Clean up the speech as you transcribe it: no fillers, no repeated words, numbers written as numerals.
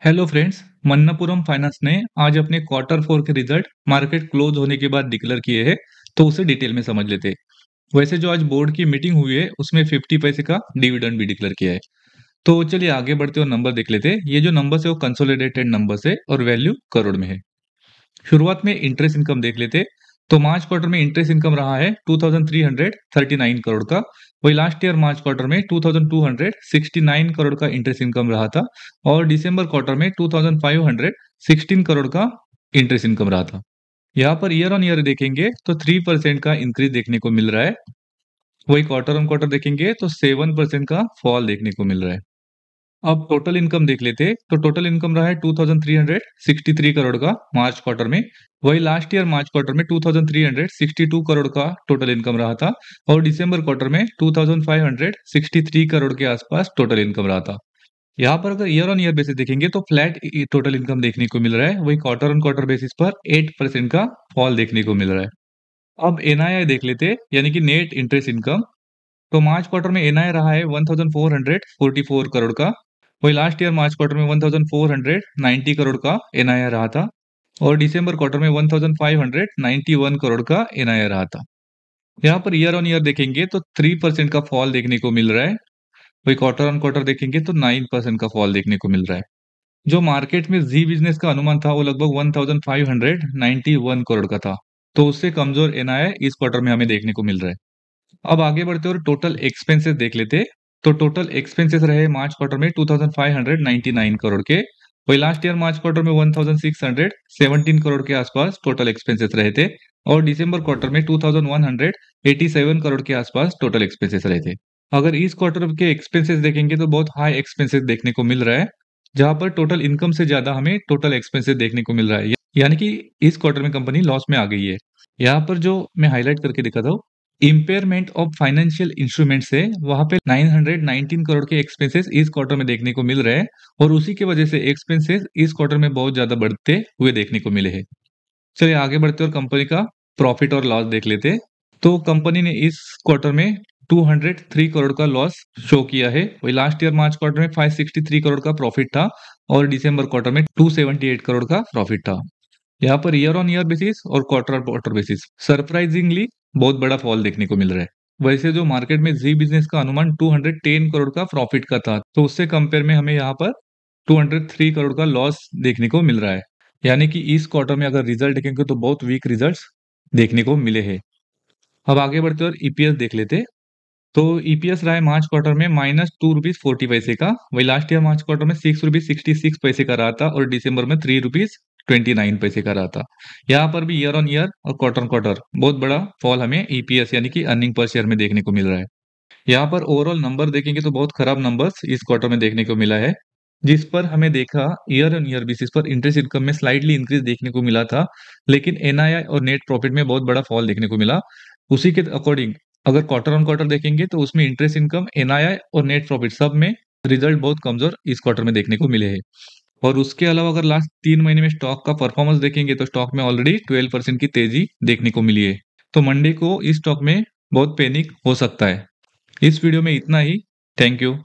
Hello friends. मन्नपुरम finance ने आज अपने क्वार्टर फोर के रिजल्ट मार्केट क्लोज होने के बाद डिक्लेयर किए हैं। तो उसे डिटेल में समझ लेते हैं। वैसे जो आज बोर्ड की मीटिंग हुई है उसमें 50 पैसे का डिविडेंड भी डिक्लेयर किया है। तो चलिए आगे बढ़ते और नंबर देख लेते हैं। ये जो नंबर्स है वो कंसोलिडेटेड नंबर्स है और वैल्यू करोड़ में है। शुरुआत में इंटरेस्ट इनकम देख लेते। तो मार्च क्वार्टर में इंटरेस्ट इनकम रहा है 2339 करोड़ का। वही लास्ट ईयर मार्च क्वार्टर में 2269 करोड़ का इंटरेस्ट इनकम रहा था। और दिसंबर क्वार्टर में 2516 करोड़ का इंटरेस्ट इनकम रहा था। यहाँ पर ईयर ऑन ईयर देखेंगे तो 3% का इंक्रीज देखने को मिल रहा है। वही क्वार्टर ऑन क्वार्टर देखेंगे तो 7% का फॉल देखने को मिल रहा है। अब टोटल इनकम देख लेते हैं। तो टोटल इनकम रहा है 2363 करोड़ का मार्च क्वार्टर में। वही लास्ट ईयर मार्च क्वार्टर में 2362 करोड़ का टोटल इनकम रहा था। और दिसंबर क्वार्टर में 2563 करोड़ के आसपास टोटल इनकम रहा था। यहाँ पर अगर ईयर ऑन ईयर बेसिस देखेंगे तो फ्लैट टोटल इनकम देखने को मिल रहा है। वही क्वार्टर ऑन क्वार्टर बेसिस पर 8% का फॉल देखने को मिल रहा है। अब एनआईआई देख लेते हैं, यानी कि नेट इंटरेस्ट इनकम। तो मार्च क्वार्टर में एनआई रहा है 1444 करोड़ का। वही लास्ट ईयर मार्च क्वार्टर में 1490 करोड़ का एनआई रहा था। और दिसंबर क्वार्टर में 1591 करोड़ का एनआई रहा था। यहाँ पर ईयर ऑन ईयर देखेंगे तो 3% का फॉल देखने को मिल रहा है। वही क्वार्टर ऑन क्वार्टर देखेंगे तो 9% का फॉल देखने को मिल रहा है। जो मार्केट में जी बिजनेस का अनुमान था वो लगभग 1591 करोड़ का था। तो उससे कमजोर एनआई इस क्वार्टर में हमें देखने को मिल रहा है। अब आगे बढ़ते और टोटल एक्सपेंसेस देख लेते। तो टोटल एक्सपेंसेस रहे मार्च क्वार्टर में 2599 करोड़ के। वही लास्ट ईयर मार्च क्वार्टर में 1617 करोड़ के आसपास टोटल एक्सपेंसेस रहे थे। और दिसंबर क्वार्टर में 2187 करोड़ के आसपास टोटल एक्सपेंसेस रहे थे। अगर इस क्वार्टर के एक्सपेंसेस देखेंगे तो बहुत हाई एक्सपेंसेस देखने को मिल रहा है, जहां पर टोटल इनकम से ज्यादा हमें टोटल एक्सपेंसेस देखने को मिल रहा है। यानी कि इस क्वार्टर में कंपनी लॉस में आ गई है। यहाँ पर जो मैं हाईलाइट करके दिखाता हूँ, इम्पेयरमेंट ऑफ फाइनेंशियल इंस्ट्रूमेंट्स है, वहां पे 919 करोड़ के एक्सपेंसेस इस क्वार्टर में देखने को मिल रहे हैं। और उसी की वजह से एक्सपेंसेस इस क्वार्टर में बहुत ज्यादा बढ़ते हुए देखने को मिले हैं। चलिए आगे बढ़ते और कंपनी का प्रॉफिट और लॉस देख लेते हैं। तो कंपनी ने इस क्वार्टर में 203 करोड़ का लॉस शो किया है। वही लास्ट ईयर मार्च क्वार्टर में 563 करोड़ का प्रॉफिट था। और दिसंबर क्वार्टर में 278 करोड़ का प्रॉफिट था। यहाँ पर ईयर ऑन ईयर बेसिस और quarter on quarter basis surprisingly बहुत बड़ा फॉल देखने को मिल रहा है। वैसे जो मार्केट में जी बिजनेस का अनुमान 210 करोड़ का प्रॉफिट का था, तो उससे कंपेयर में हमें यहाँ पर 203 करोड़ का लॉस देखने को मिल रहा है। यानी कि इस क्वार्टर में अगर रिजल्ट देखेंगे तो बहुत वीक रिजल्ट्स देखने को मिले हैं। अब आगे बढ़ते और ईपीएस देख लेते। तो ईपीएस रहा है मार्च क्वार्टर में -2 रुपीज 40 पैसे का। वही लास्ट ईयर मार्च क्वार्टर में 6 रुपीज 66 पैसे का रहा था। और दिसंबर में 3 रुपीज 29 पैसे का रहा था। यहाँ पर भी ईयर ऑन ईयर और क्वार्टर ऑन क्वार्टर बहुत बड़ा फॉल हमें ईपीएस यानी कि अर्निंग पर शेयर में देखने को मिल रहा है। यहाँ पर ओवरऑल नंबर देखेंगे तो बहुत खराब नंबर्स इस क्वार्टर में देखने को मिला है। जिस पर हमें देखा ईयर ऑन ईयर बेसिस पर इंटरेस्ट इनकम में स्लाइटली इंक्रीज देखने को मिला था। लेकिन एनआईआई और नेट प्रॉफिट में बहुत बड़ा फॉल देखने को मिला। उसी के अकॉर्डिंग अगर क्वार्टर ऑन क्वार्टर देखेंगे तो उसमें इंटरेस्ट इनकम, एनआईआई और नेट प्रॉफिट सब में रिजल्ट बहुत कमजोर इस क्वार्टर में देखने को मिले हैं। और उसके अलावा अगर लास्ट 3 महीने में स्टॉक का परफॉर्मेंस देखेंगे तो स्टॉक में ऑलरेडी 12% की तेजी देखने को मिली है। तो मंडे को इस स्टॉक में बहुत पैनिक हो सकता है। इस वीडियो में इतना ही। Thank you.